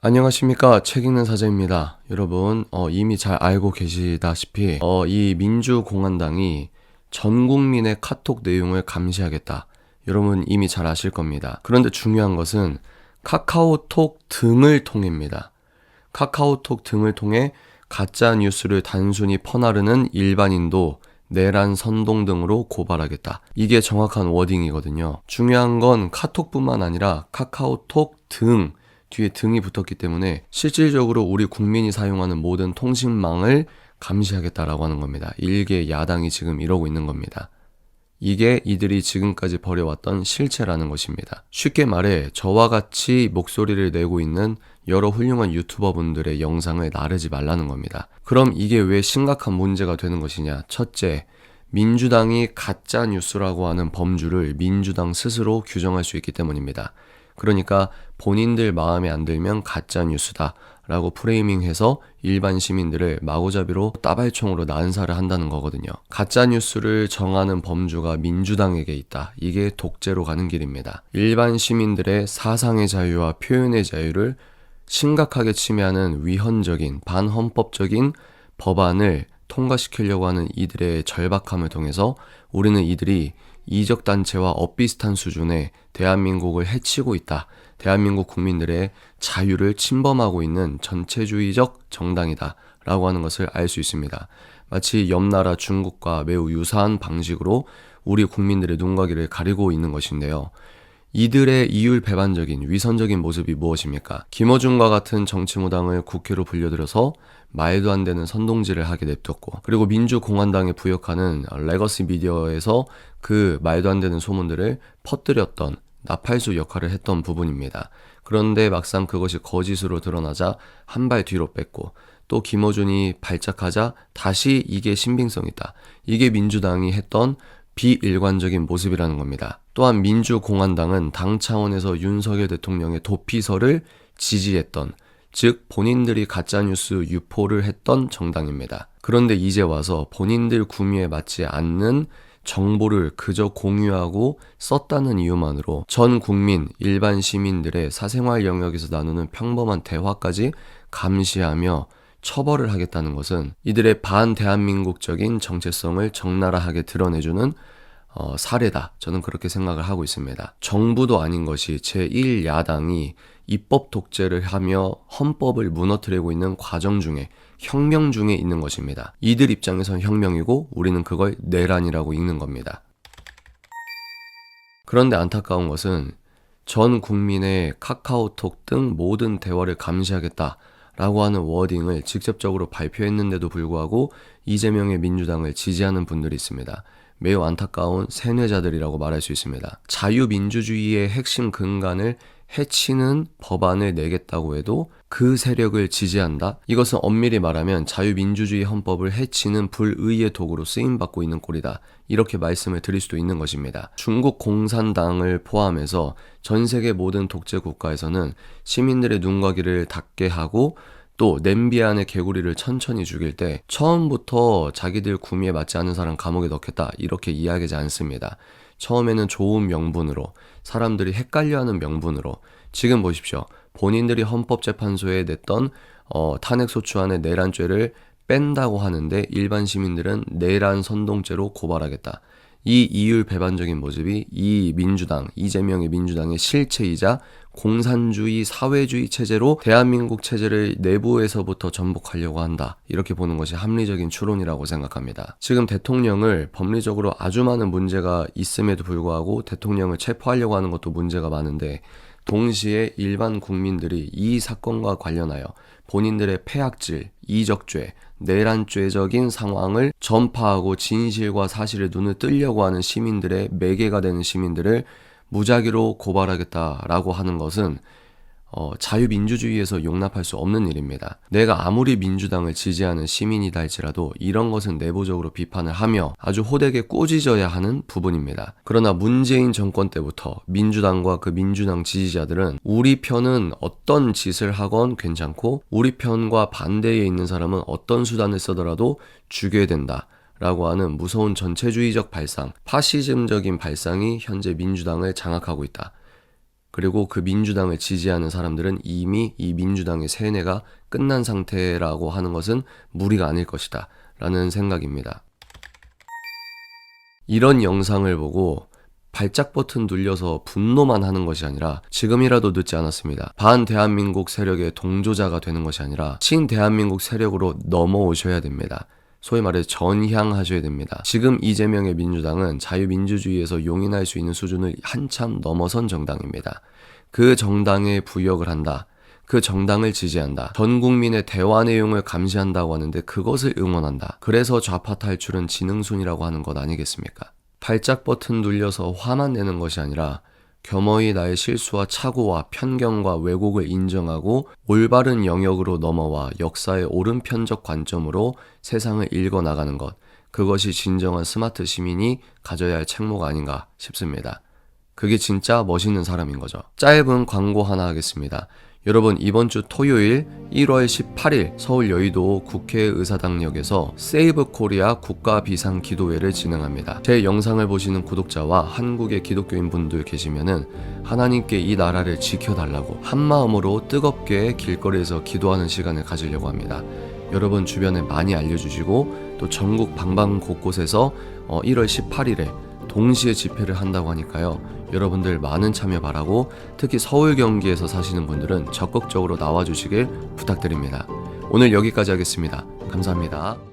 안녕하십니까. 책 읽는 사자입니다. 여러분, 이미 잘 알고 계시다시피, 이 민주공화당이 전 국민의 카톡 내용을 감시하겠다. 여러분 이미 잘 아실 겁니다. 그런데 중요한 것은 카카오톡 등을 통해입니다. 카카오톡 등을 통해 가짜 뉴스를 단순히 퍼나르는 일반인도 내란 선동 등으로 고발하겠다. 이게 정확한 워딩이거든요. 중요한 건 카톡뿐만 아니라 카카오톡 등, 뒤에 등이 붙었기 때문에 실질적으로 우리 국민이 사용하는 모든 통신망을 감시하겠다라고 하는 겁니다. 일개 야당이 지금 이러고 있는 겁니다. 이게 이들이 지금까지 벌여왔던 실체라는 것입니다. 쉽게 말해 저와 같이 목소리를 내고 있는 여러 훌륭한 유튜버 분들의 영상을 나르지 말라는 겁니다. 그럼 이게 왜 심각한 문제가 되는 것이냐? 첫째, 민주당이 가짜 뉴스라고 하는 범주를 민주당 스스로 규정할 수 있기 때문입니다. 그러니까 본인들 마음에 안 들면 가짜 뉴스다 라고 프레이밍해서 일반 시민들을 마구잡이로 따발총으로 난사를 한다는 거거든요. 가짜 뉴스를 정하는 범주가 민주당에게 있다. 이게 독재로 가는 길입니다. 일반 시민들의 사상의 자유와 표현의 자유를 심각하게 침해하는 위헌적인 반헌법적인 법안을 통과시키려고 하는 이들의 절박함을 통해서 우리는 이들이 이적단체와 엇비슷한 수준의 대한민국을 해치고 있다. 대한민국 국민들의 자유를 침범하고 있는 전체주의적 정당이다 라고 하는 것을 알 수 있습니다. 마치 옆 나라 중국과 매우 유사한 방식으로 우리 국민들의 눈과 귀를 가리고 있는 것인데요. 이들의 이율배반적인 위선적인 모습이 무엇입니까? 김어준과 같은 정치무당을 국회로 불려들여서 말도 안 되는 선동질을 하게 냅뒀고, 그리고 민주공화당에 부역하는 레거시 미디어에서 그 말도 안 되는 소문들을 퍼뜨렸던 나팔수 역할을 했던 부분입니다. 그런데 막상 그것이 거짓으로 드러나자 한 발 뒤로 뺐고, 또 김어준이 발작하자 다시 이게 신빙성 있다. 이게 민주당이 했던 비일관적인 모습이라는 겁니다. 또한 민주공화당은 당 차원에서 윤석열 대통령의 도피설을 지지했던, 즉 본인들이 가짜뉴스 유포를 했던 정당입니다. 그런데 이제 와서 본인들 구미에 맞지 않는 정보를 그저 공유하고 썼다는 이유만으로 전 국민, 일반 시민들의 사생활 영역에서 나누는 평범한 대화까지 감시하며 처벌을 하겠다는 것은 이들의 반대한민국적인 정체성을 적나라하게 드러내주는 사례다. 저는 그렇게 생각을 하고 있습니다. 정부도 아닌 것이 제1야당이 입법 독재를 하며 헌법을 무너뜨리고 있는 과정 중에, 혁명 중에 있는 것입니다. 이들 입장에선 혁명이고 우리는 그걸 내란이라고 읽는 겁니다. 그런데 안타까운 것은 전 국민의 카카오톡 등 모든 대화를 감시하겠다 라고 하는 워딩을 직접적으로 발표했는데도 불구하고 이재명의 민주당을 지지하는 분들이 있습니다. 매우 안타까운 세뇌자들이라고 말할 수 있습니다. 자유민주주의의 핵심 근간을 해치는 법안을 내겠다고 해도 그 세력을 지지한다? 이것은 엄밀히 말하면 자유민주주의 헌법을 해치는 불의의 도구로 쓰임받고 있는 꼴이다. 이렇게 말씀을 드릴 수도 있는 것입니다. 중국 공산당을 포함해서 전 세계 모든 독재 국가에서는 시민들의 눈과 귀를 닫게 하고 또 냄비 안에 개구리를 천천히 죽일 때 처음부터 자기들 구미에 맞지 않는 사람 감옥에 넣겠다 이렇게 이야기하지 않습니다. 처음에는 좋은 명분으로, 사람들이 헷갈려하는 명분으로, 지금 보십시오. 본인들이 헌법재판소에 냈던 탄핵소추안의 내란죄를 뺀다고 하는데 일반 시민들은 내란 선동죄로 고발하겠다. 이 이율배반적인 모습이 이 민주당, 이재명의 민주당의 실체이자 공산주의 사회주의 체제로 대한민국 체제를 내부에서부터 전복하려고 한다. 이렇게 보는 것이 합리적인 추론이라고 생각합니다. 지금 대통령을 법리적으로 아주 많은 문제가 있음에도 불구하고 대통령을 체포하려고 하는 것도 문제가 많은데, 동시에 일반 국민들이 이 사건과 관련하여 본인들의 폐악질, 이적죄, 내란죄적인 상황을 전파하고 진실과 사실의 눈을 뜨려고 하는 시민들의 매개가 되는 시민들을 무작위로 고발하겠다라고 하는 것은 자유민주주의에서 용납할 수 없는 일입니다. 내가 아무리 민주당을 지지하는 시민이다 할지라도 이런 것은 내부적으로 비판을 하며 아주 호되게 꾸짖어야 하는 부분입니다. 그러나 문재인 정권 때부터 민주당과 그 민주당 지지자들은 우리 편은 어떤 짓을 하건 괜찮고 우리 편과 반대에 있는 사람은 어떤 수단을 쓰더라도 죽여야 된다 라고 하는 무서운 전체주의적 발상, 파시즘적인 발상이 현재 민주당을 장악하고 있다. 그리고 그 민주당을 지지하는 사람들은 이미 이 민주당의 세뇌가 끝난 상태라고 하는 것은 무리가 아닐 것이다 라는 생각입니다. 이런 영상을 보고 발작 버튼 눌려서 분노만 하는 것이 아니라 지금이라도 늦지 않았습니다. 반 대한민국 세력의 동조자가 되는 것이 아니라 친 대한민국 세력으로 넘어오셔야 됩니다. 소위 말해 전향하셔야 됩니다. 지금 이재명의 민주당은 자유민주주의에서 용인할 수 있는 수준을 한참 넘어선 정당입니다. 그 정당에 부역을 한다. 그 정당을 지지한다. 전 국민의 대화 내용을 감시한다고 하는데 그것을 응원한다. 그래서 좌파 탈출은 지능순이라고 하는 것 아니겠습니까? 발작 버튼 눌려서 화만 내는 것이 아니라 겸허히 나의 실수와 착오와 편견과 왜곡을 인정하고 올바른 영역으로 넘어와 역사의 오른편적 관점으로 세상을 읽어나가는 것, 그것이 진정한 스마트 시민이 가져야 할 책무가 아닌가 싶습니다. 그게 진짜 멋있는 사람인 거죠. 짧은 광고 하나 하겠습니다. 여러분, 이번 주 토요일 1월 18일 서울 여의도 국회의사당역에서 세이브 코리아 국가비상기도회를 진행합니다. 제 영상을 보시는 구독자와 한국의 기독교인 분들 계시면은 하나님께 이 나라를 지켜달라고 한마음으로 뜨겁게 길거리에서 기도하는 시간을 가지려고 합니다. 여러분 주변에 많이 알려주시고 또 전국 방방 곳곳에서 1월 18일에 동시에 집회를 한다고 하니까요. 여러분들 많은 참여 바라고 특히 서울 경기에서 사시는 분들은 적극적으로 나와주시길 부탁드립니다. 오늘 여기까지 하겠습니다. 감사합니다.